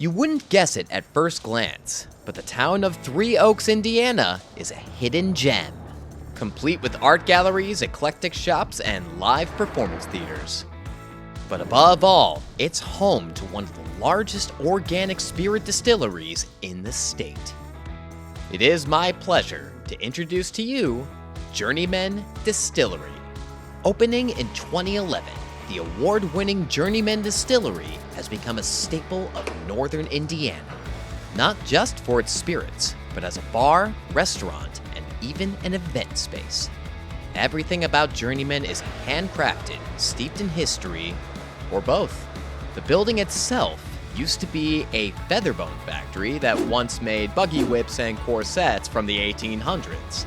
You wouldn't guess it at first glance, but the town of Three Oaks, Indiana is a hidden gem, complete with art galleries, eclectic shops, and live performance theaters. But above all, it's home to one of the largest organic spirit distilleries in the state. It is my pleasure to introduce to you Journeyman Distillery. Opening in 2011, the award-winning Journeyman Distillery has become a staple of northern Indiana, not just for its spirits, but as a bar, restaurant, and even an event space. Everything about Journeyman is handcrafted, steeped in history, or both. The building itself used to be a featherbone factory that once made buggy whips and corsets from the 1800s.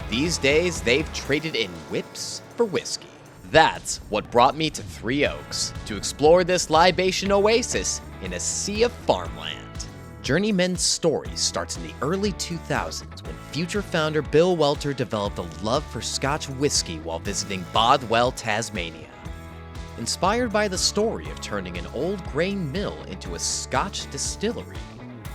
These days, they've traded in whips for whiskey. That's what brought me to Three Oaks, to explore this libation oasis in a sea of farmland. Journeyman's story starts in the early 2000s when future founder Bill Welter developed a love for Scotch whiskey while visiting Bothwell, Tasmania. Inspired by the story of turning an old grain mill into a Scotch distillery,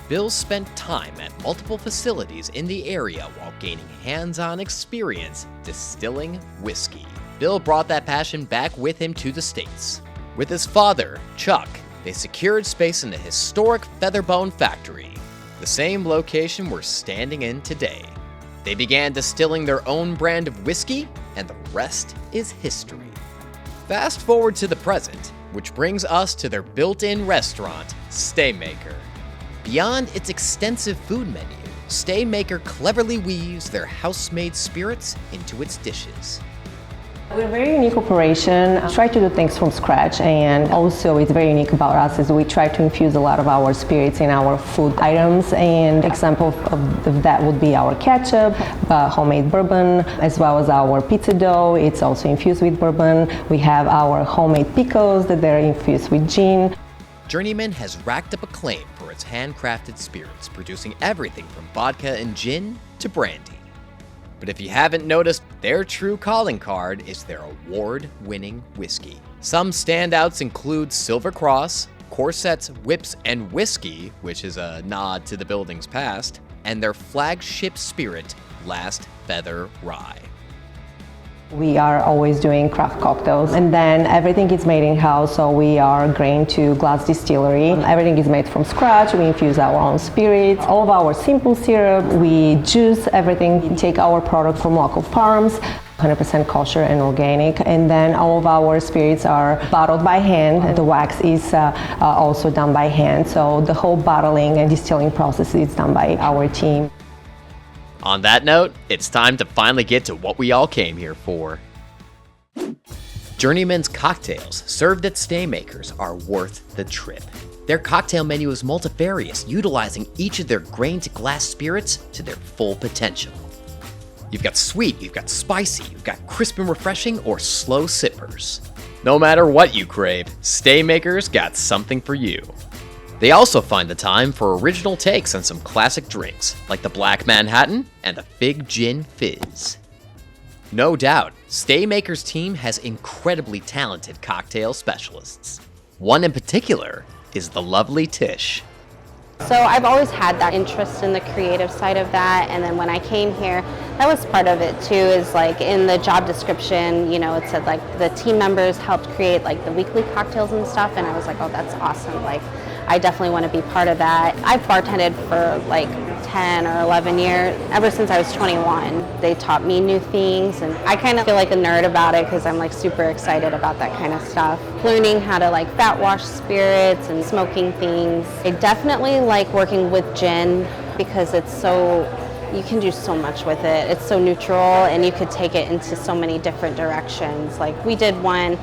Bill spent time at multiple facilities in the area while gaining hands-on experience distilling whiskey. Bill brought that passion back with him to the States. With his father, Chuck, they secured space in the historic Featherbone factory, the same location we're standing in today. They began distilling their own brand of whiskey, and the rest is history. Fast forward to the present, which brings us to their built-in restaurant, Staymaker. Beyond its extensive food menu, Staymaker cleverly weaves their house-made spirits into its dishes. We're a very unique operation. We try to do things from scratch, and also it's very unique about us is we try to infuse a lot of our spirits in our food items, and example of that would be our ketchup, homemade bourbon, as well as our pizza dough. It's also infused with bourbon. We have our homemade pickles that they're infused with gin. Journeyman has racked up acclaim for its handcrafted spirits, producing everything from vodka and gin to brandy. But if you haven't noticed, their true calling card is their award-winning whiskey. Some standouts include Silver Cross, Corsets, Whips, and Whiskey, which is a nod to the building's past, and their flagship spirit, Last Feather Rye. We are always doing craft cocktails, and then everything is made in-house, so we are grain to glass distillery. Everything is made from scratch. We infuse our own spirits. All of our simple syrup, we juice everything. We take our product from local farms, 100% kosher and organic, and then all of our spirits are bottled by hand. The wax is also done by hand, so the whole bottling and distilling process is done by our team. On that note, it's time to finally get to what we all came here for. Journeyman's cocktails, served at Staymakers, are worth the trip. Their cocktail menu is multifarious, utilizing each of their grain-to-glass spirits to their full potential. You've got sweet, you've got spicy, you've got crisp and refreshing, or slow sippers. No matter what you crave, Staymakers got something for you. They also find the time for original takes on some classic drinks, like the Black Manhattan and the Fig Gin Fizz. No doubt, Staymaker's team has incredibly talented cocktail specialists. One in particular is the lovely Tish. So I've always had that interest in the creative side of that, and then when I came here, that was part of it too, is like in the job description, it said like the team members helped create like the weekly cocktails and stuff, and I was like, oh, that's awesome. Like, I definitely want to be part of that. I've bartended for like 10 or 11 years, ever since I was 21. They taught me new things, and I kind of feel like a nerd about it because I'm like super excited about that kind of stuff. Learning how to like fat wash spirits and smoking things. I definitely like working with gin because it's so, you can do so much with it. It's so neutral, and you could take it into so many different directions. Like we did one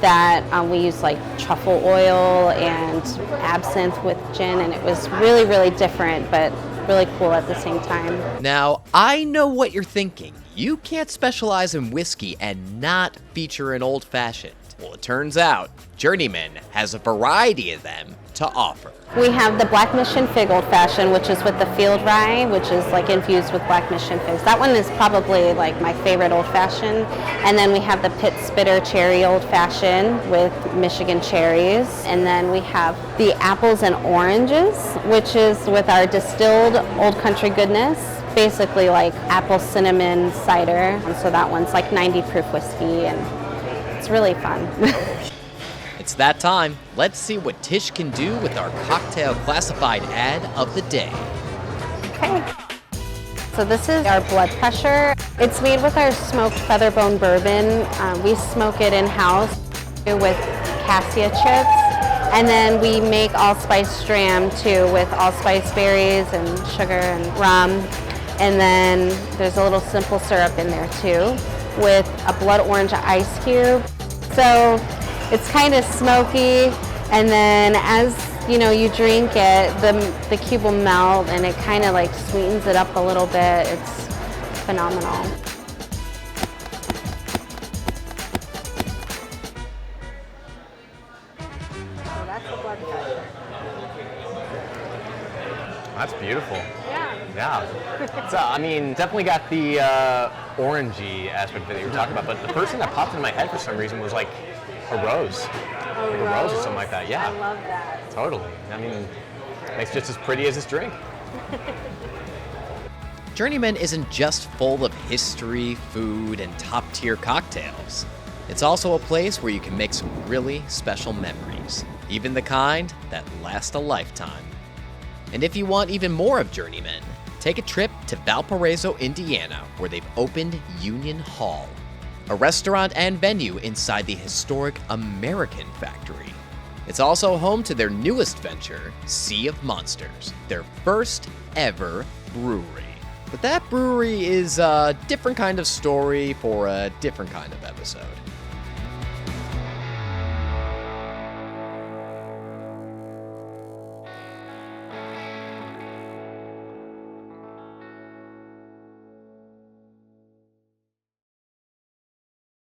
that we used like truffle oil and absinthe with gin, and it was really, really different, but really cool at the same time. Now, I know what you're thinking. You can't specialize in whiskey and not feature an old-fashioned. Well, it turns out, Journeyman has a variety of them, to offer. We have the Black Mission Fig Old Fashioned, which is with the field rye, which is like infused with Black Mission figs. That one is probably like my favorite old fashioned. And then we have the Pit Spitter Cherry Old Fashioned with Michigan cherries. And then we have the Apples and Oranges, which is with our distilled Old Country Goodness, basically like apple cinnamon cider. And so that one's like 90 proof whiskey, and it's really fun. It's that time. Let's see what Tish can do with our cocktail classified ad of the day. Okay. So this is our blood pressure. It's made with our smoked featherbone bourbon. We smoke it in-house with cassia chips. And then we make allspice dram too with allspice berries and sugar and rum. And then there's a little simple syrup in there too with a blood orange ice cube. So it's kind of smoky, and then as you know, you drink it, the cube will melt and it kind of like sweetens it up a little bit. It's phenomenal. So that's the blood pressure. That's beautiful. Yeah. Yeah. So, I mean, definitely got the orangey aspect that you were talking about, but the first thing that popped into my head for some reason was like a rose. Like a rose or something like that, yeah. I love that. Totally. I mean, it's just as pretty as this drink. Journeyman isn't just full of history, food, and top-tier cocktails. It's also a place where you can make some really special memories, even the kind that last a lifetime. And if you want even more of Journeyman, take a trip to Valparaiso, Indiana, where they've opened Union Hall, a restaurant and venue inside the historic American Factory. It's also home to their newest venture, Sea of Monsters, their first ever brewery. But that brewery is a different kind of story for a different kind of episode.